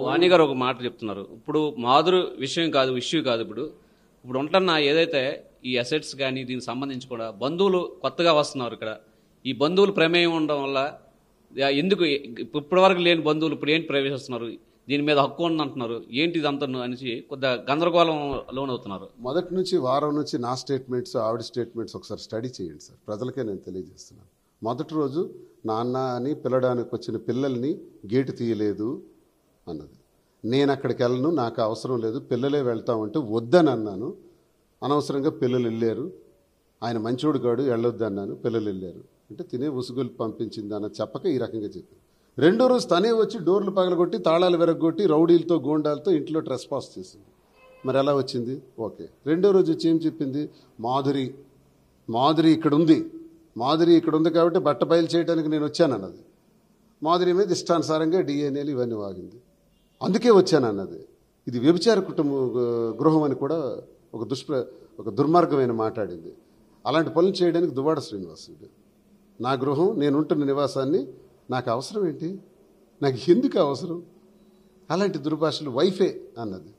వాణి గారు ఒక మాట చెప్తున్నారు. ఇప్పుడు మాధురు విషయం కాదు, ఇష్యూ కాదు. ఇప్పుడు ఉంటున్న ఏదైతే ఈ అసెట్స్ కానీ దీనికి సంబంధించి కూడా బంధువులు కొత్తగా వస్తున్నారు ఇక్కడ. ఈ బంధువులు ప్రమేయం ఉండడం వల్ల ఎందుకు ఇప్పటివరకు లేని బంధువులు ఇప్పుడు ఏంటి ప్రవేశిస్తున్నారు, దీని మీద హక్కు ఉందంటున్నారు, ఏంటి ఇదంతా అనేసి కొద్దిగా గందరగోళం లోనవుతున్నారు. మొదటి నుంచి వారం నుంచి నా స్టేట్మెంట్స్ ఆవిడ స్టేట్మెంట్స్ ఒకసారి స్టడీ చేయండి సార్. ప్రజలకే నేను తెలియజేస్తున్నాను. మొదటి రోజు నాన్న అని పిలవడానికి వచ్చిన పిల్లల్ని గేటు తీయలేదు అన్నది. నేను అక్కడికి వెళ్ళను, నాకు అవసరం లేదు, పిల్లలే వెళ్తామంటే వద్దని అన్నాను. అనవసరంగా పిల్లలు వెళ్ళారు. ఆయన మంచోడు కాడు, వెళ్ళొద్దు అన్నాను, పిల్లలు వెళ్ళారు. అంటే తినే ఉసుగులు పంపించింది అన్న చెప్పక ఈ రకంగా చెప్పింది. రెండో రోజు తనే వచ్చి డోర్లు పగలగొట్టి తాళాలు విరగొట్టి రౌడీలతో గోండాలతో ఇంట్లో ట్రెస్ పాస్ చేసింది. మరి ఎలా వచ్చింది? ఓకే. రెండో రోజు వచ్చి ఏం చెప్పింది? మాధురి ఇక్కడ ఉంది, మాధురి ఇక్కడ ఉంది కాబట్టి బట్ట బయలు చేయడానికి నేను వచ్చాను అన్నది. మాధురి మీద ఇష్టానుసారంగా డిఎన్ఏలు ఇవన్నీ వాగింది. అందుకే వచ్చాను అన్నది. ఇది వ్యభిచార గృహం అని కూడా ఒక దుర్మార్గమైన మాట్లాడింది. అలాంటి పనులు చేయడానికి దువ్వాడ శ్రీనివాసుడు. నా గృహం, నేనుంటున్న నివాసాన్ని నాకు అవసరం ఏంటి, నాకు ఎందుకు అవసరం, అలాంటి దుర్భాషలు వైఫే అన్నది.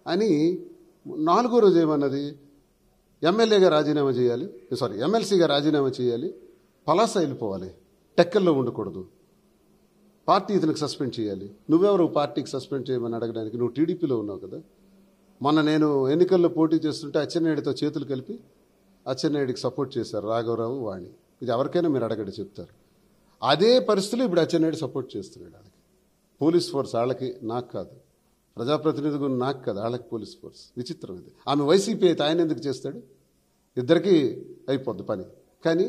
అని నాలుగో రోజు ఏమన్నది? ఎమ్మెల్యేగా రాజీనామా చేయాలి, ఎమ్మెల్సీగా రాజీనామా చేయాలి, పలాస వెళ్ళిపోవాలి, టెక్కల్లో ఉండకూడదు, పార్టీ ఇతనికి సస్పెండ్ చేయాలి. నువ్వెవరు పార్టీకి సస్పెండ్ చేయమని అడగడానికి? నువ్వు టీడీపీలో ఉన్నావు కదా. మొన్న నేను ఎన్నికల్లో పోటీ చేస్తుంటే అచ్చెన్నాయుడితో చేతులు కలిపి అచ్చెన్నాయుడికి సపోర్ట్ చేశారు రాఘవరావు, వాణి. ఇది ఎవరికైనా మీరు అడగండి చెప్తారు. అదే పరిస్థితులు ఇప్పుడు అచ్చెన్నాయుడు సపోర్ట్ చేస్తున్నాడు. వాళ్ళకి పోలీస్ ఫోర్స్, వాళ్ళకి, నాకు కాదు. ప్రజాప్రతినిధి నాకు కాదు, వాళ్ళకి పోలీస్ ఫోర్స్. విచిత్రం ఇది. ఆమె వైసీపీ అయితే ఆయన ఎందుకు చేస్తాడు? ఇద్దరికీ అయిపోద్ది పని. కానీ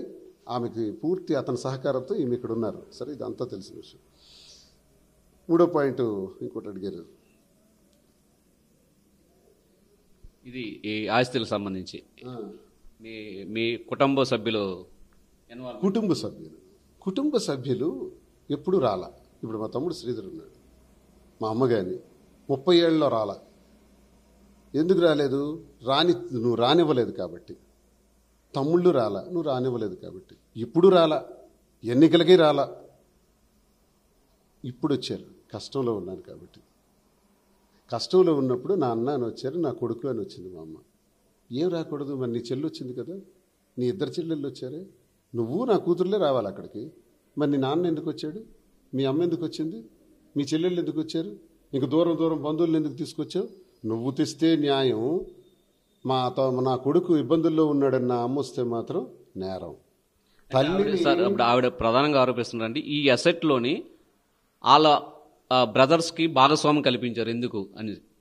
ఆమెకి పూర్తి అతని సహకారంతో ఈమె ఇక్కడ ఉన్నారు. సరే, ఇదంతా తెలిసిన విషయం. మూడో పాయింట్ ఇంకోటి అడిగారు. ఇది ఈ ఆస్తులకు సంబంధించి మీ కుటుంబ సభ్యులు కుటుంబ సభ్యులు ఎప్పుడు రాలా. ఇప్పుడు మా తమ్ముడు శ్రీధర్ ఉన్నాడు, మా అమ్మ కానీ 30 ఏళ్ళలో రాలా. ఎందుకు రాలేదు? నువ్వు రానివ్వలేదు కాబట్టి. తమ్ముళ్ళు రాలా, నువ్వు రానివ్వలేదు కాబట్టి. ఇప్పుడు రాలా, ఎన్నికలకి రాలా, ఇప్పుడు వచ్చారు. కష్టంలో ఉన్నాను కాబట్టి. కష్టంలో ఉన్నప్పుడు నా అన్న అని వచ్చారు, నా కొడుకు అని వచ్చింది మా అమ్మ. ఏం రాకూడదు? మరి నీ చెల్లి వచ్చింది కదా, నీ ఇద్దరు చెల్లెళ్ళు వచ్చారే, నువ్వు నా కూతురులే రావాలి అక్కడికి. మరి నీ నాన్న ఎందుకు వచ్చాడు? మీ అమ్మ ఎందుకు వచ్చింది? మీ చెల్లెళ్ళు ఎందుకు వచ్చారు? ఇంక దూరం దూరం బంధువులను ఎందుకు తీసుకొచ్చావు? నువ్వు తెస్తే న్యాయం, నా కొడుకు ఇబ్బందుల్లో ఉన్నాడని నా అమ్మ వస్తే మాత్రం నేరం. తల్లి సార్, ఇప్పుడు ఆవిడ ప్రధానంగా ఆరోపిస్తున్నారంటే ఈ అసెట్లోని వాళ్ళ బ్రదర్స్కి భాగస్వామ్యం కల్పించారు ఎందుకు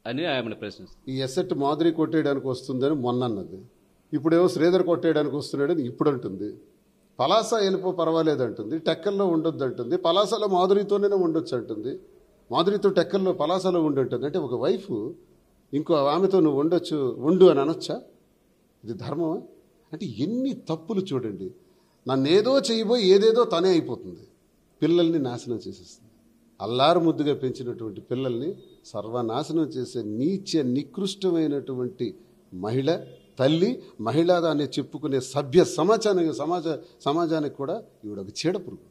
అని ఆమె ప్రశ్నిస్తారు. ఈ అసెట్ మాధురి కొట్టేయడానికి వస్తుందని మొన్న అన్నది. ఇప్పుడేమో శ్రీధర్ కొట్టేయడానికి వస్తున్నాడని ఇప్పుడు అంటుంది. పలాస వెళ్ళిపో పర్వాలేదు అంటుంది, టెక్కల్లో ఉండొద్దు అంటుంది, పలాసలో మాధురితోనే ఉండొచ్చు అంటుంది, మాధురితో టెక్కల్లో పలాసలో ఉండుంటుంది. అంటే ఒక వైఫ్ ఇంకో ఆమెతో నువ్వు ఉండొచ్చు, ఉండు అని అనొచ్చా? ఇది ధర్మమా? అంటే ఎన్ని తప్పులు చూడండి. నన్నేదో చేయబోయి ఏదేదో తనే అయిపోతుంది. పిల్లల్ని నాశనం చేసేస్తుంది. అల్లారు ముద్దుగా పెంచినటువంటి పిల్లల్ని సర్వనాశనం చేసే నీచ నికృష్టమైనటువంటి మహిళ, తల్లి, మహిళా దాన్ని చెప్పుకునే సభ్య సమాజానికి కూడా ఈవిడ ఒక చీడపురుగు.